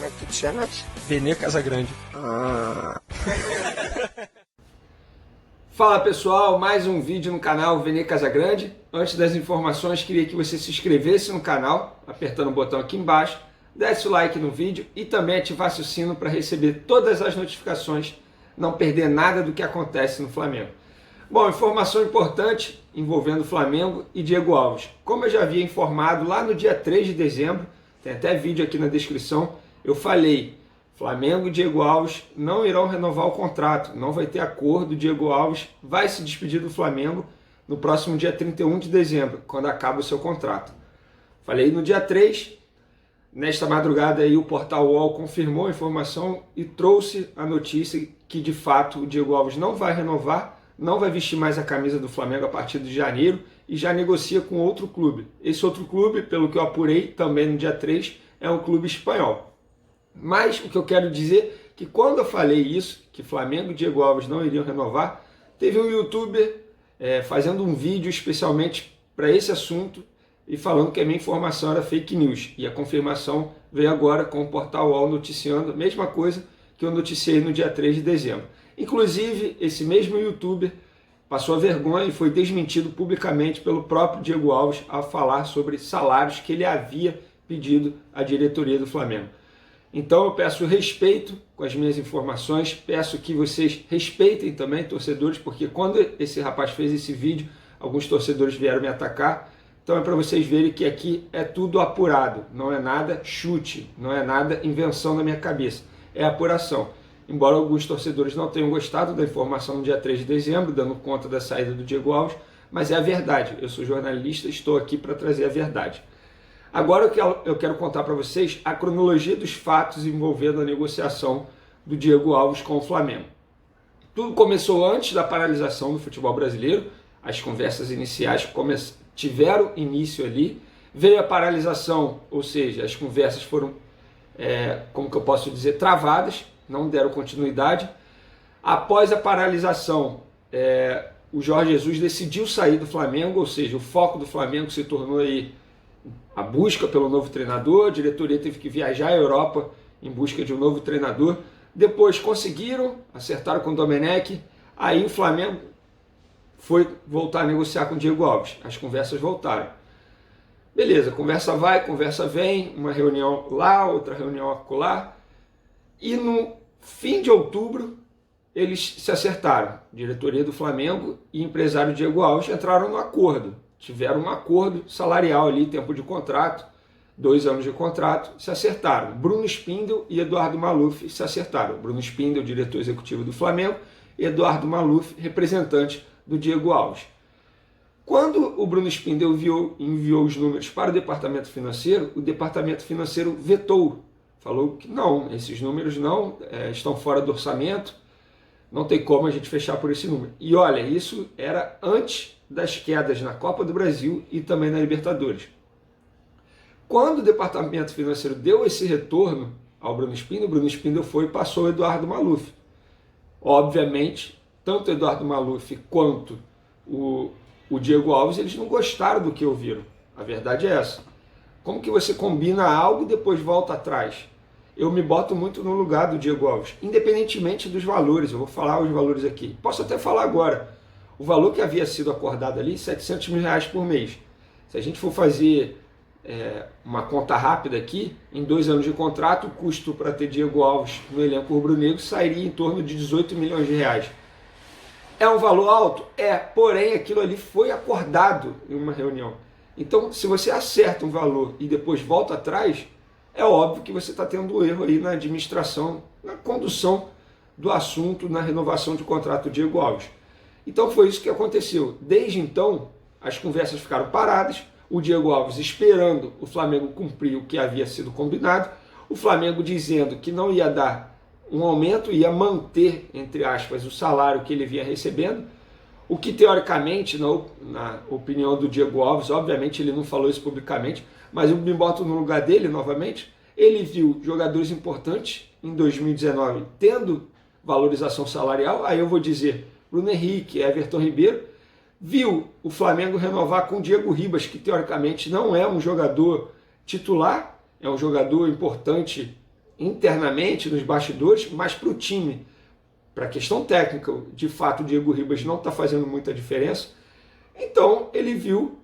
Como é que tu te chamas? Vene Casagrande. Ah. Fala pessoal, mais um vídeo no canal Vene Casagrande. Antes das informações, queria que você se inscrevesse no canal, apertando o botão aqui embaixo, desse o like no vídeo e também ativasse o sino para receber todas as notificações, não perder nada do que acontece no Flamengo. Bom, informação importante envolvendo o Flamengo e Diego Alves. Como eu já havia informado lá no dia 3 de dezembro, tem até vídeo aqui na descrição, eu falei, Flamengo e Diego Alves não irão renovar o contrato, não vai ter acordo, Diego Alves vai se despedir do Flamengo no próximo dia 31 de dezembro, quando acaba o seu contrato. Falei no dia 3, nesta madrugada aí o portal UOL confirmou a informação e trouxe a notícia que de fato o Diego Alves não vai renovar, não vai vestir mais a camisa do Flamengo a partir de janeiro e já negocia com outro clube. Esse outro clube, pelo que eu apurei também no dia 3, é um clube espanhol. Mas o que eu quero dizer é que quando eu falei isso, que Flamengo e Diego Alves não iriam renovar, teve um youtuber fazendo um vídeo especialmente para esse assunto e falando que a minha informação era fake news. E a confirmação veio agora com o portal UOL noticiando a mesma coisa que eu noticiei no dia 3 de dezembro. Inclusive, esse mesmo youtuber passou a vergonha e foi desmentido publicamente pelo próprio Diego Alves ao falar sobre salários que ele havia pedido à diretoria do Flamengo. Então eu peço respeito com as minhas informações, peço que vocês respeitem também, torcedores, porque quando esse rapaz fez esse vídeo, alguns torcedores vieram me atacar. Então é para vocês verem que aqui é tudo apurado, não é nada chute, não é nada invenção da minha cabeça, é apuração. Embora alguns torcedores não tenham gostado da informação no dia 3 de dezembro, dando conta da saída do Diego Alves, mas é a verdade, eu sou jornalista, estou aqui para trazer a verdade. Agora eu quero contar para vocês a cronologia dos fatos envolvendo a negociação do Diego Alves com o Flamengo. Tudo começou antes da paralisação do futebol brasileiro, as conversas iniciais tiveram início ali, veio a paralisação, ou seja, as conversas foram, como que eu posso dizer, travadas, não deram continuidade. Após a paralisação, o Jorge Jesus decidiu sair do Flamengo, ou seja, o foco do Flamengo se tornou aí a busca pelo novo treinador, a diretoria teve que viajar à Europa em busca de um novo treinador. Depois conseguiram, acertaram com o Domenech, aí o Flamengo foi voltar a negociar com o Diego Alves. As conversas voltaram. Beleza, conversa vai, conversa vem, uma reunião lá, outra reunião acolá. E no fim de outubro, eles se acertaram. Diretoria do Flamengo e empresário Diego Alves entraram no acordo. Tiveram um acordo salarial ali, tempo de contrato, 2 anos de contrato, se acertaram. Bruno Spindel e Eduardo Maluf se acertaram. Bruno Spindel, diretor executivo do Flamengo, e Eduardo Maluf, representante do Diego Alves. Quando o Bruno Spindel enviou os números para o departamento financeiro vetou. Falou que não, esses números não estão fora do orçamento, não tem como a gente fechar por esse número. E olha, isso era antes das quedas na Copa do Brasil e também na Libertadores. Quando o departamento financeiro deu esse retorno ao Bruno Spindel foi e passou o Eduardo Maluf. Obviamente, tanto o Eduardo Maluf quanto o Diego Alves, eles não gostaram do que ouviram. A verdade é essa. Como que você combina algo e depois volta atrás? Eu me boto muito no lugar do Diego Alves, independentemente dos valores, eu vou falar os valores aqui. Posso até falar agora. O valor que havia sido acordado ali, R$700 mil por mês. Se a gente for fazer uma conta rápida aqui, em 2 anos de contrato, o custo para ter Diego Alves no elenco rubro-negro sairia em torno de R$18 milhões. É um valor alto? Porém aquilo ali foi acordado em uma reunião. Então, se você acerta um valor e depois volta atrás, é óbvio que você está tendo um erro aí na administração, na condução do assunto, na renovação de contrato do Diego Alves. Então foi isso que aconteceu. Desde então, as conversas ficaram paradas, o Diego Alves esperando o Flamengo cumprir o que havia sido combinado, o Flamengo dizendo que não ia dar um aumento, ia manter, entre aspas, o salário que ele vinha recebendo, o que teoricamente, na opinião do Diego Alves, obviamente ele não falou isso publicamente, mas eu me boto no lugar dele novamente, ele viu jogadores importantes em 2019 tendo valorização salarial, aí eu vou dizer Bruno Henrique, Everton Ribeiro, viu o Flamengo renovar com o Diego Ribas, que teoricamente não é um jogador titular, é um jogador importante internamente, nos bastidores, mas para o time, para a questão técnica, de fato o Diego Ribas não está fazendo muita diferença, então ele viu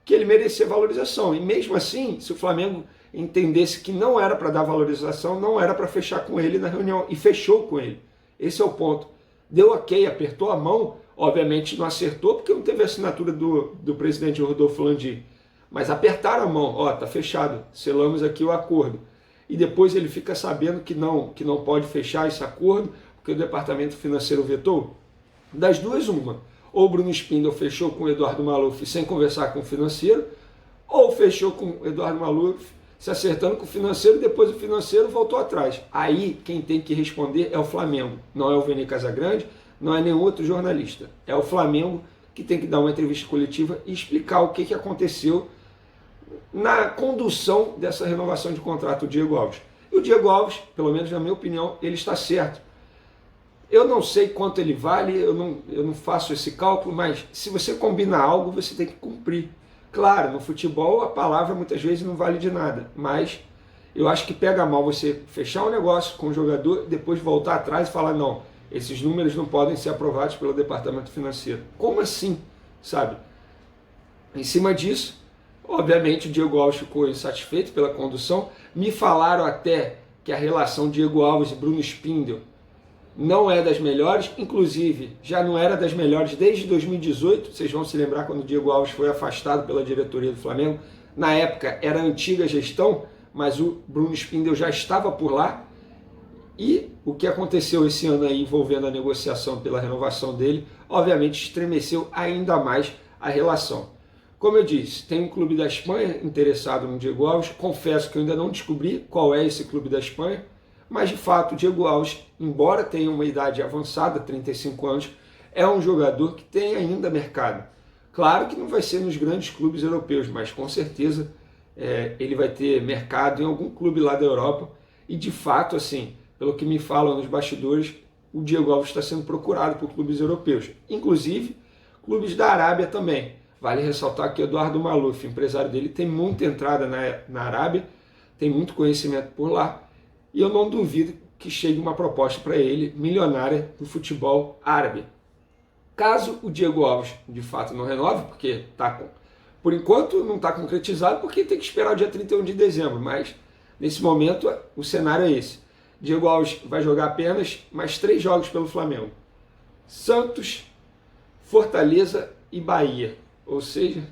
que ele merecia valorização. E mesmo assim, se o Flamengo entendesse que não era para dar valorização, não era para fechar com ele na reunião, e fechou com ele. Esse é o ponto. Deu ok, apertou a mão, obviamente não acertou, porque não teve a assinatura do presidente Rodolfo Landim, mas apertaram a mão, ó, tá fechado, selamos aqui o acordo. E depois ele fica sabendo que não pode fechar esse acordo, porque o departamento financeiro vetou. Das duas, uma. Ou o Bruno Spindel fechou com o Eduardo Maluf sem conversar com o financeiro, ou fechou com o Eduardo Maluf se acertando com o financeiro, e depois o financeiro voltou atrás. Aí quem tem que responder é o Flamengo, não é o Vene Casagrande, não é nenhum outro jornalista. É o Flamengo que tem que dar uma entrevista coletiva e explicar o que aconteceu na condução dessa renovação de contrato do Diego Alves. E o Diego Alves, pelo menos na minha opinião, ele está certo. Eu não sei quanto ele vale, eu não faço esse cálculo, mas se você combina algo, você tem que cumprir. Claro, no futebol a palavra muitas vezes não vale de nada, mas eu acho que pega mal você fechar um negócio com o jogador, depois voltar atrás e falar, não, esses números não podem ser aprovados pelo departamento financeiro. Como assim, sabe? Em cima disso, obviamente o Diego Alves ficou insatisfeito pela condução. Me falaram até que a relação Diego Alves e Bruno Spindel não é das melhores, inclusive já não era das melhores desde 2018, vocês vão se lembrar quando o Diego Alves foi afastado pela diretoria do Flamengo. Na época era a antiga gestão, mas o Bruno Spindel já estava por lá. E o que aconteceu esse ano aí envolvendo a negociação pela renovação dele, obviamente estremeceu ainda mais a relação. Como eu disse, tem um clube da Espanha interessado no Diego Alves, confesso que eu ainda não descobri qual é esse clube da Espanha, mas de fato o Diego Alves, embora tenha uma idade avançada, 35 anos, é um jogador que tem ainda mercado. Claro que não vai ser nos grandes clubes europeus, mas com certeza ele vai ter mercado em algum clube lá da Europa. E de fato, assim, pelo que me falam nos bastidores, o Diego Alves está sendo procurado por clubes europeus, inclusive clubes da Arábia também. Vale ressaltar que o Eduardo Maluf, empresário dele, tem muita entrada na Arábia, tem muito conhecimento por lá, e eu não duvido que chegue uma proposta para ele, milionária, do futebol árabe. Caso o Diego Alves, de fato, não renove, porque por enquanto não está concretizado, porque tem que esperar o dia 31 de dezembro, mas nesse momento o cenário é esse. Diego Alves vai jogar apenas mais 3 jogos pelo Flamengo. Santos, Fortaleza e Bahia. Ou seja,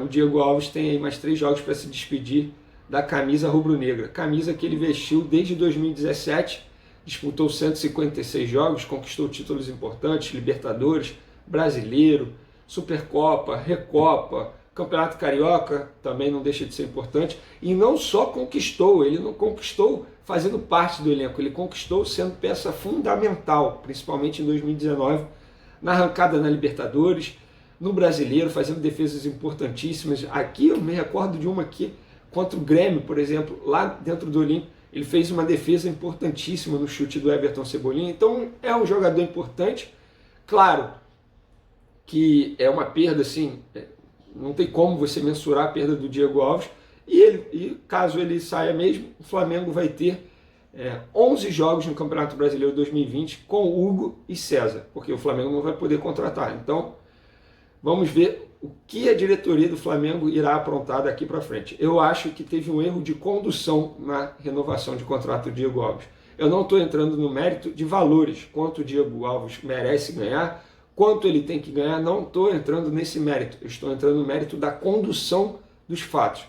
o Diego Alves tem aí mais 3 jogos para se despedir da camisa rubro-negra. Camisa que ele vestiu desde 2017, disputou 156 jogos, conquistou títulos importantes, Libertadores, Brasileiro, Supercopa, Recopa, Campeonato Carioca, também não deixa de ser importante. E não só conquistou, ele não conquistou fazendo parte do elenco, ele conquistou sendo peça fundamental, principalmente em 2019, na arrancada na Libertadores, no Brasileiro, fazendo defesas importantíssimas. Aqui eu me recordo de uma aqui, contra o Grêmio, por exemplo, lá dentro do Olímpio, ele fez uma defesa importantíssima no chute do Everton Cebolinha. Então é um jogador importante. Claro que é uma perda, assim, não tem como você mensurar a perda do Diego Alves. E caso ele saia mesmo, o Flamengo vai ter 11 jogos no Campeonato Brasileiro 2020 com Hugo e César, porque o Flamengo não vai poder contratar. Então, vamos ver o que a diretoria do Flamengo irá aprontar daqui para frente. Eu acho que teve um erro de condução na renovação de contrato do Diego Alves. Eu não estou entrando no mérito de valores, quanto o Diego Alves merece ganhar, quanto ele tem que ganhar, não estou entrando nesse mérito. Eu estou entrando no mérito da condução dos fatos.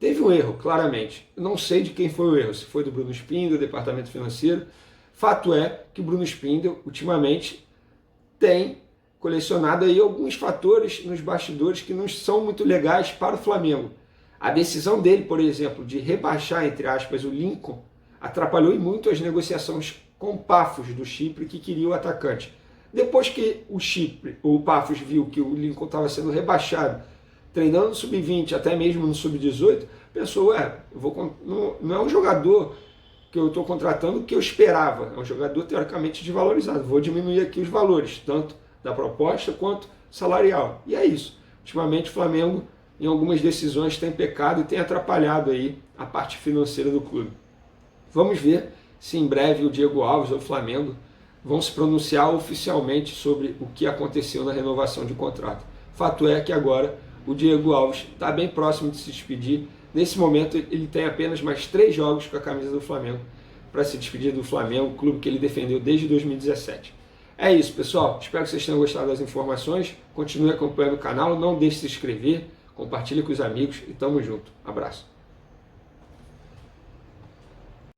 Teve um erro, claramente. Eu não sei de quem foi o erro, se foi do Bruno Spindel, do departamento financeiro. Fato é que o Bruno Spindel, ultimamente, tem colecionado aí alguns fatores nos bastidores que não são muito legais para o Flamengo. A decisão dele, por exemplo, de rebaixar, entre aspas, o Lincoln, atrapalhou muito as negociações com o Paphos do Chipre, que queria o atacante. Depois que o Paphos viu que o Lincoln estava sendo rebaixado, treinando no sub-20, até mesmo no sub-18, pensou, não é um jogador que eu estou contratando que eu esperava, é um jogador teoricamente desvalorizado, vou diminuir aqui os valores, tanto da proposta quanto salarial. E é isso. Ultimamente o Flamengo, em algumas decisões, tem pecado e tem atrapalhado aí a parte financeira do clube. Vamos ver se em breve o Diego Alves ou o Flamengo vão se pronunciar oficialmente sobre o que aconteceu na renovação de contrato. Fato é que agora o Diego Alves está bem próximo de se despedir. Nesse momento ele tem apenas mais 3 jogos com a camisa do Flamengo para se despedir do Flamengo, clube que ele defendeu desde 2017. É isso, pessoal. Espero que vocês tenham gostado das informações. Continue acompanhando o canal, não deixe de se inscrever, compartilhe com os amigos e tamo junto. Abraço.